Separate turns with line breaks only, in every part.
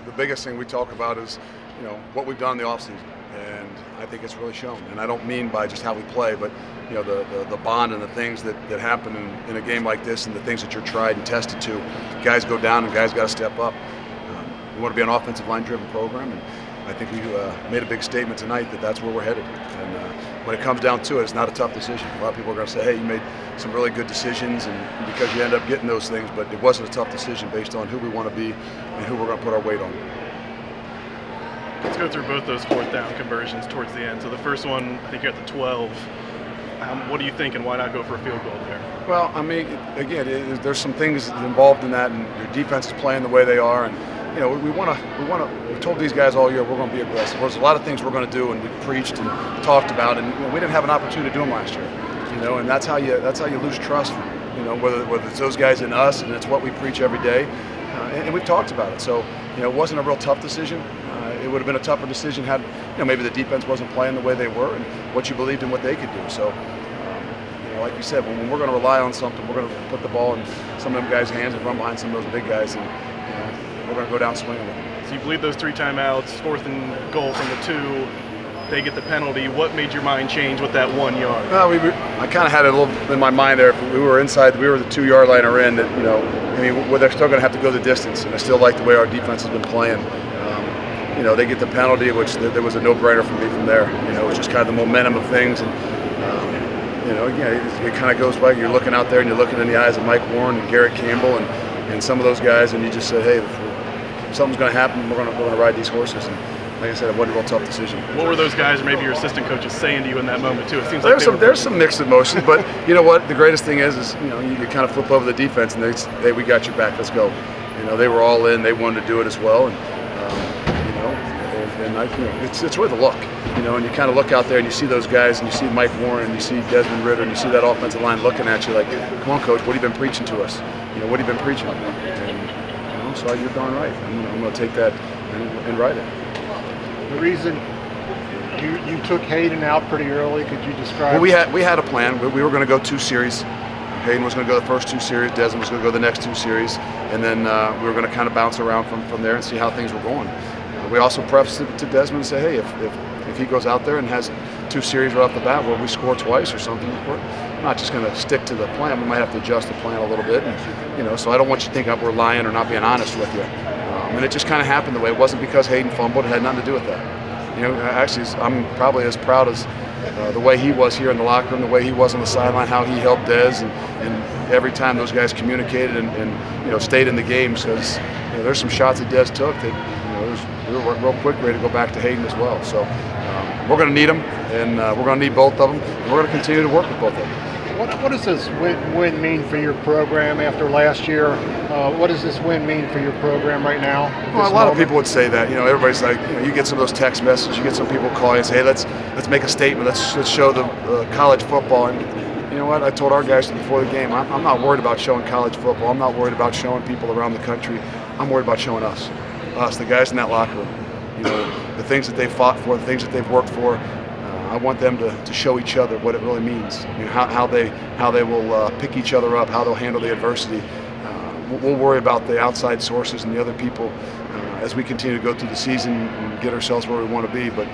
The biggest thing we talk about is, what we've done in the offseason, and I think it's really shown. And I don't mean by just how we play, but the bond and the things that happen in a game like this, and the things that you're tried and tested to. Guys go down, and guys got to step up. We want to be an offensive line-driven program, and I think we made a big statement tonight that that's where we're headed. And when it comes down to it, it's not a tough decision. A lot of people are going to say, hey, you made some really good decisions, and because you end up getting those things, but it wasn't a tough decision based on who we want to be and who we're going to put our weight on.
Let's go through both those fourth down conversions towards the end. So the first one, I think you're at the 12. What do you think, and why not go for a field goal there?
Well, I mean, again, there's some things involved in that, and your defense is playing the way they are, and we told these guys all year we're going to be aggressive. There's a lot of things we're going to do, and we preached and talked about, and we didn't have an opportunity to do them last year. And that's how you lose trust. Whether it's those guys in us, and it's what we preach every day, and we've talked about it. So it wasn't a real tough decision. It would have been a tougher decision had maybe the defense wasn't playing the way they were, and what you believed in what they could do. So like you said, when we're going to rely on something, we're going to put the ball in some of them guys' hands and run behind some of those big guys, and we're going to go down swinging with them.
So you bleed those 3 timeouts, 4th and goal from the 2. They get the penalty. What made your mind change with that 1 yard?
Well, I kind of had it a little in my mind there. If we were inside, we were the 2-yard line or in. That they're still going to have to go the distance, and I still like the way our defense has been playing. They get the penalty, which there was a no-brainer for me from there. It was just kind of the momentum of things, and it kind of goes by. You're looking out there, and you're looking in the eyes of Mike Warren and Garrett Campbell, and some of those guys, and you just said, hey, if something's going to happen, we're going to ride these horses. And like I said, it wasn't a real tough decision.
What were those guys, or maybe your assistant coaches, saying to you in that moment too? It seems
like there's some mixed emotions, but you know what? The greatest thing is you kind of flip over the defense, and they say, hey, we got your back. Let's go. They were all in. They wanted to do it as well, and it's really the look. And you kind of look out there and you see those guys, and you see Mike Warren, and you see Desmond Ritter, and you see that offensive line looking at you like, come on, coach, what have you been preaching to us? What have you been preaching? And so you're darn right. I'm going to take that and write it.
The reason you took Hayden out pretty early, could you describe?
Well, we had a plan. We were going to go 2 series. Hayden was going to go the first 2 series. Desmond was going to go the next 2 series, and then we were going to kind of bounce around from there and see how things were going. We also prefaced it to Desmond and say, hey, if he goes out there and has 2 series right off the bat where we score twice or something, we're not just going to stick to the plan. We might have to adjust the plan a little bit. And, so I don't want you to think we're lying or not being honest with you. And it just kind of happened the way. It wasn't because Hayden fumbled. It had nothing to do with that. Actually, I'm probably as proud as the way he was here in the locker room, the way he was on the sideline, how he helped Dez, and every time those guys communicated and stayed in the game. Because there's some shots that Dez took that we were real quick ready to go back to Hayden as well. So we're going to need them, and we're going to need both of them, and we're going to continue to work with both of them.
What does this win mean for your program after last year? What does this win mean for your program right now?
Well, a lot of people would say that. Everybody's like, you get some of those text messages, you get some people calling and say, hey, let's make a statement. Let's show the college football. And you know what? I told our guys before the game, I'm not worried about showing college football. I'm not worried about showing people around the country. I'm worried about showing us, the guys in that locker room. The things that they fought for, the things that they've worked for. I want them to show each other what it really means. How they will pick each other up, how they'll handle the adversity. We'll worry about the outside sources and the other people as we continue to go through the season and get ourselves where we want to be. But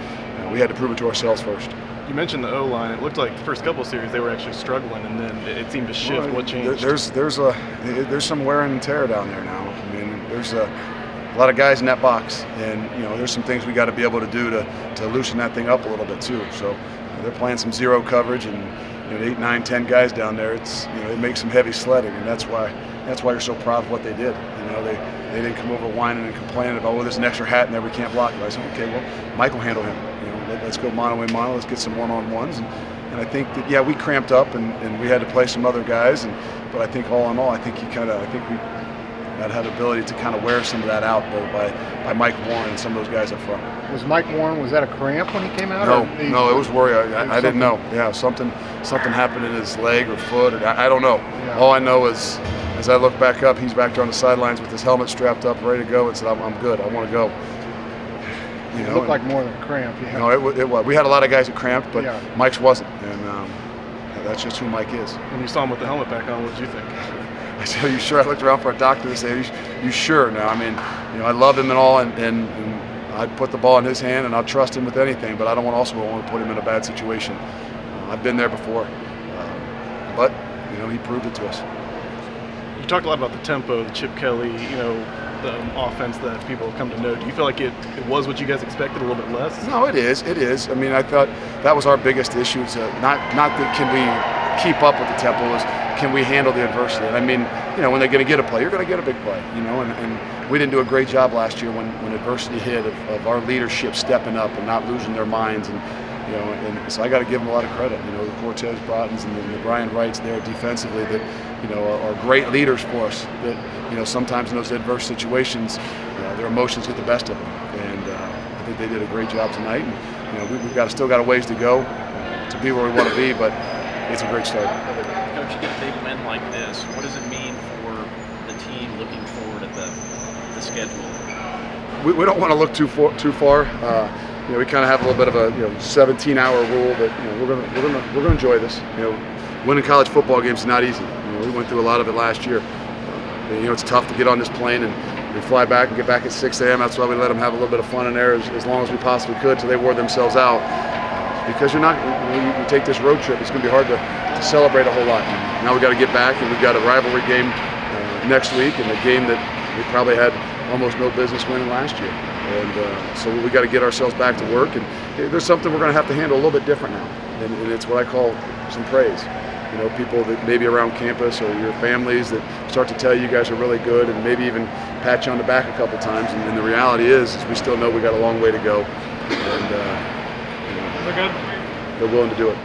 we had to prove it to ourselves first.
You mentioned the O-line. It looked like the first couple of series they were actually struggling, and then it seemed to shift.
Well,
what changed?
There's some wear and tear down there now. I mean, there's a lot of guys in that box, and there's some things we got to be able to do to loosen that thing up a little bit too. So they're playing some zero coverage, and 8, 9, 10 guys down there. It makes some heavy sledding, and that's why you're so proud of what they did. They didn't come over whining and complaining about, well, there's an extra hat in there, we can't block it. I said, okay, well, Mike will handle him. Let's go mono and mono. Let's get some one-on-ones. And I think that we cramped up and we had to play some other guys. But I think all in all, I think we had the ability to kind of wear some of that out by Mike Warren and some of those guys up front.
Was Mike Warren, was that a cramp when he came out?
No, it was worry. I didn't know. Yeah, something happened in his leg or foot. I don't know. Yeah. All I know is, as I look back up, he's back there on the sidelines with his helmet strapped up, ready to go, and said, I'm good. I want to go.
It looked like more than a cramp. Yeah.
No, it was. We had a lot of guys that cramped, but
yeah.
Mike's wasn't. And that's just who Mike is.
When you saw him with the helmet back on, what did you think?
I said, "Are you sure?" I looked around for a doctor to say, "You sure?" Now, I mean, I love him and all, and I'd put the ball in his hand, and I'll trust him with anything, but I don't want to put him in a bad situation. I've been there before, but he proved it to us.
You talked a lot about the tempo, the Chip Kelly, the offense that people have come to know. Do you feel like it was what you guys expected, a little bit less?
No, it is. It is. I mean, I thought that was our biggest issue. It's not that can we keep up with the tempo, is can we handle the adversity? And I mean, when they're going to get a play, you're going to get a big play, and we didn't do a great job last year when adversity hit of our leadership stepping up and not losing their minds. And so I got to give them a lot of credit. The Cortez Broughtons and the Brian Wrights there defensively that are great leaders for us. That sometimes in those adverse situations, their emotions get the best of them. And I think they did a great job tonight. And we've still got a ways to go to be where we want to be, but it's a great start.
Coach, you get a big win like this. What does it mean for the team looking forward at the schedule?
We don't want to look too far. We kind of have a little bit of a 17-hour rule that we're gonna enjoy this. Winning college football games is not easy. We went through a lot of it last year. It's tough to get on this plane and fly back and get back at 6 a.m. That's why we let them have a little bit of fun in there as long as we possibly could till they wore themselves out. Because you take this road trip, it's going to be hard to celebrate a whole lot. Now we got to get back, and we've got a rivalry game next week, and a game that we probably had almost no business winning last year. And so we got to get ourselves back to work. And there's something we're going to have to handle a little bit different now, and it's what I call some praise. People that maybe around campus or your families that start to tell you guys are really good, and maybe even pat you on the back a couple times. And the reality is we still know we got a long way to go, and they're willing to do it.